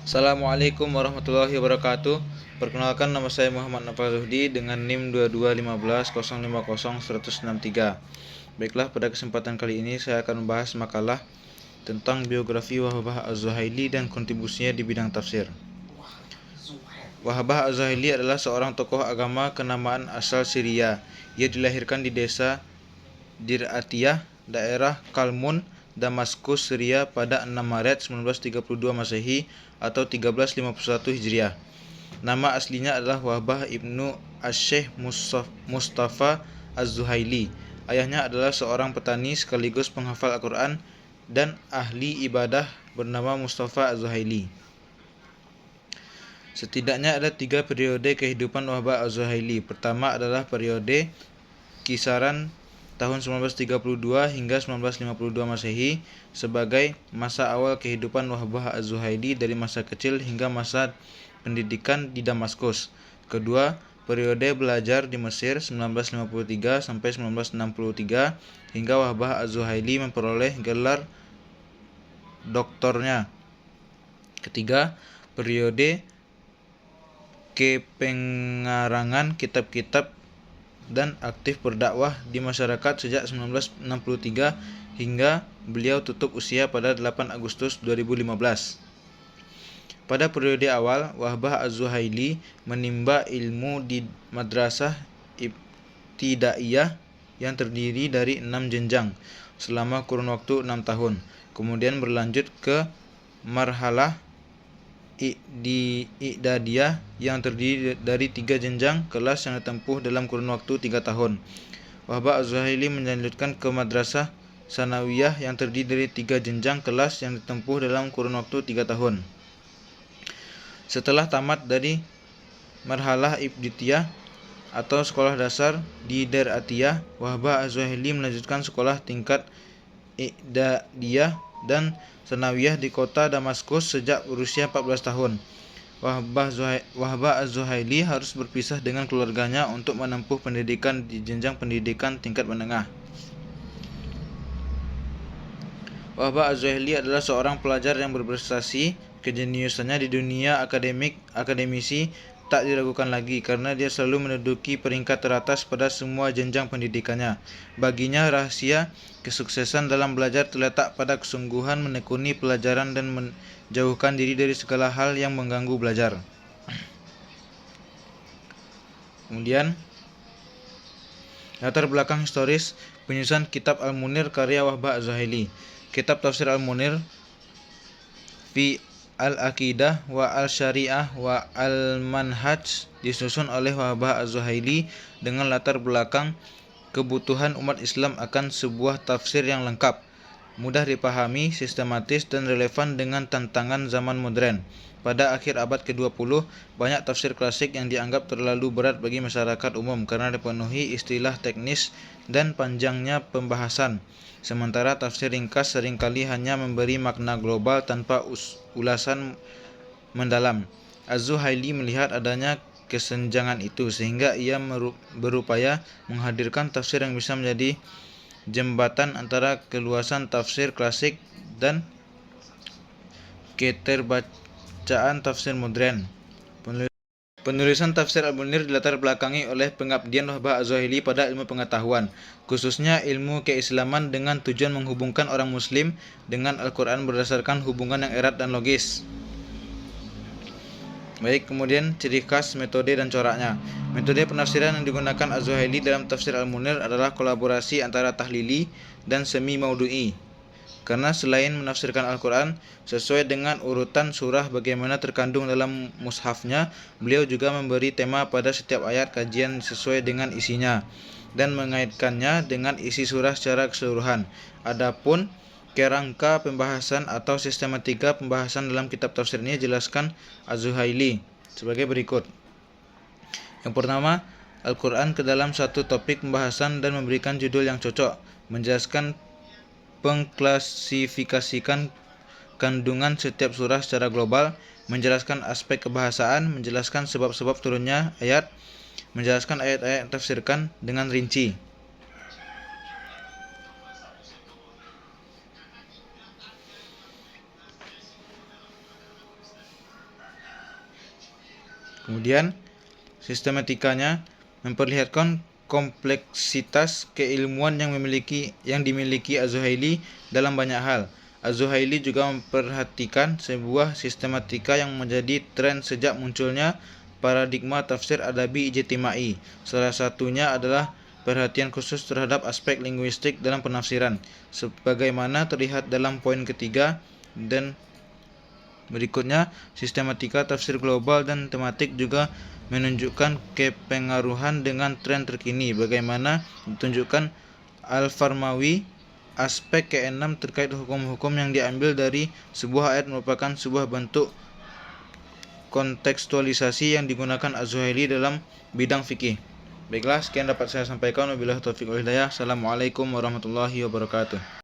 Assalamualaikum warahmatullahi wabarakatuh. Perkenalkan, nama saya Muhammad Nafazuhdi dengan NIM 2215050163. Baiklah, pada kesempatan kali ini saya akan membahas makalah tentang biografi Wahbah Az-Zuhaili dan kontribusinya di bidang tafsir. Wahbah Az-Zuhaili adalah seorang tokoh agama kenamaan asal Syria. Ia dilahirkan di desa Dir Atiyah, daerah Kalmun, Damaskus, Syria pada 6 Maret 1932 Masehi atau 1351 Hijriah. Nama aslinya adalah Wahbah ibnu Asy-Syaikh Mustafa Az-Zuhaili. Ayahnya adalah seorang petani sekaligus penghafal Al-Quran dan ahli ibadah bernama Mustafa Az-Zuhaili. Setidaknya ada 3 periode kehidupan Wahbah Az-Zuhaili. Pertama adalah periode kisaran tahun 1932 hingga 1952 Masehi sebagai masa awal kehidupan Wahbah Az-Zuhaili dari masa kecil hingga masa pendidikan di Damaskus. Kedua, periode belajar di Mesir 1953 sampai 1963 hingga Wahbah Az-Zuhaili memperoleh gelar doktornya. Ketiga, periode kepengarangan kitab-kitab dan aktif berdakwah di masyarakat sejak 1963 hingga beliau tutup usia pada 8 Agustus 2015. Pada periode awal, Wahbah Az-Zuhaili menimba ilmu di madrasah ibtidaiyah yang terdiri dari 6 jenjang selama kurun waktu 6 tahun. Kemudian berlanjut ke marhalah di I'dadiyah yang terdiri dari 3 jenjang kelas yang ditempuh dalam kurun waktu 3 tahun. Wahbah Az-Zuhaili melanjutkan ke madrasah sanawiyah yang terdiri dari 3 jenjang kelas yang ditempuh dalam kurun waktu 3 tahun. Setelah tamat dari marhalah ibtidaiyah atau sekolah dasar di Dir Atiyah, Wahbah Az-Zuhaili melanjutkan sekolah tingkat I'dadiyah dan sanawiyah di kota Damaskus sejak berusia 14 tahun. Wahbah Az-Zuhaili harus berpisah dengan keluarganya untuk menempuh pendidikan di jenjang pendidikan tingkat menengah. Wahbah Az-Zuhaili adalah seorang pelajar yang berprestasi. Kejeniusannya di dunia akademisi tak diragukan lagi karena dia selalu menduduki peringkat teratas pada semua jenjang pendidikannya. Baginya, rahasia kesuksesan dalam belajar terletak pada kesungguhan menekuni pelajaran dan menjauhkan diri dari segala hal yang mengganggu belajar. Kemudian, latar belakang historis penyusunan kitab Al-Munir karya Wahbah Az-Zuhaili. Kitab tafsir Al-Munir fi Al-Aqidah wa Al-Syariah wa Al-Manhaj disusun oleh Wahbah Az-Zuhaili dengan latar belakang kebutuhan umat Islam akan sebuah tafsir yang lengkap, mudah dipahami, sistematis, dan relevan dengan tantangan zaman modern. Pada akhir abad ke-20, banyak tafsir klasik yang dianggap terlalu berat bagi masyarakat umum karena dipenuhi istilah teknis dan panjangnya pembahasan. Sementara tafsir ringkas seringkali hanya memberi makna global tanpa ulasan mendalam. Az-Zuhaili melihat adanya kesenjangan itu sehingga ia berupaya menghadirkan tafsir yang bisa menjadi jembatan antara keluasan tafsir klasik dan keterbacaan tafsir modern. Penulisan tafsir Al-Munir dilatar belakangi oleh pengabdian Wahbah Az-Zuhaili pada ilmu pengetahuan, khususnya ilmu keislaman dengan tujuan menghubungkan orang muslim dengan Al-Quran berdasarkan hubungan yang erat dan logis. Baik, kemudian ciri khas, metode, dan coraknya. Metode penafsiran yang digunakan Az-Zuhaili dalam tafsir Al-Munir adalah kolaborasi antara tahlili dan semi maudu'i. Karena selain menafsirkan Al-Quran sesuai dengan urutan surah bagaimana terkandung dalam mushafnya, beliau juga memberi tema pada setiap ayat kajian sesuai dengan isinya dan mengaitkannya dengan isi surah secara keseluruhan. Adapun kerangka pembahasan atau sistematika pembahasan dalam kitab tafsir ini dijelaskan Az-Zuhaili sebagai berikut. Yang pertama, Al-Quran ke dalam satu topik pembahasan dan memberikan judul yang cocok, menjelaskan pengklasifikasikan kandungan setiap surah secara global, menjelaskan aspek kebahasaan, menjelaskan sebab-sebab turunnya ayat, menjelaskan ayat-ayat yang tafsirkan dengan rinci. Kemudian sistematikanya memperlihatkan kompleksitas keilmuan yang dimiliki Az-Zuhaili dalam banyak hal. Az-Zuhaili juga memperhatikan sebuah sistematika yang menjadi tren sejak munculnya paradigma tafsir adabi ijtimai. Salah satunya adalah perhatian khusus terhadap aspek linguistik dalam penafsiran, sebagaimana terlihat dalam poin ketiga. Dan berikutnya, sistematika tafsir global dan tematik juga menunjukkan kepengaruhan dengan tren terkini, bagaimana ditunjukkan Al-Farmawi. Aspek keenam terkait hukum-hukum yang diambil dari sebuah ayat merupakan sebuah bentuk kontekstualisasi yang digunakan Az-Zuhaili dalam bidang fikih. Baiklah, sekian dapat saya sampaikan. Wabillahi taufiq wal hidayah. Assalamualaikum warahmatullahi wabarakatuh.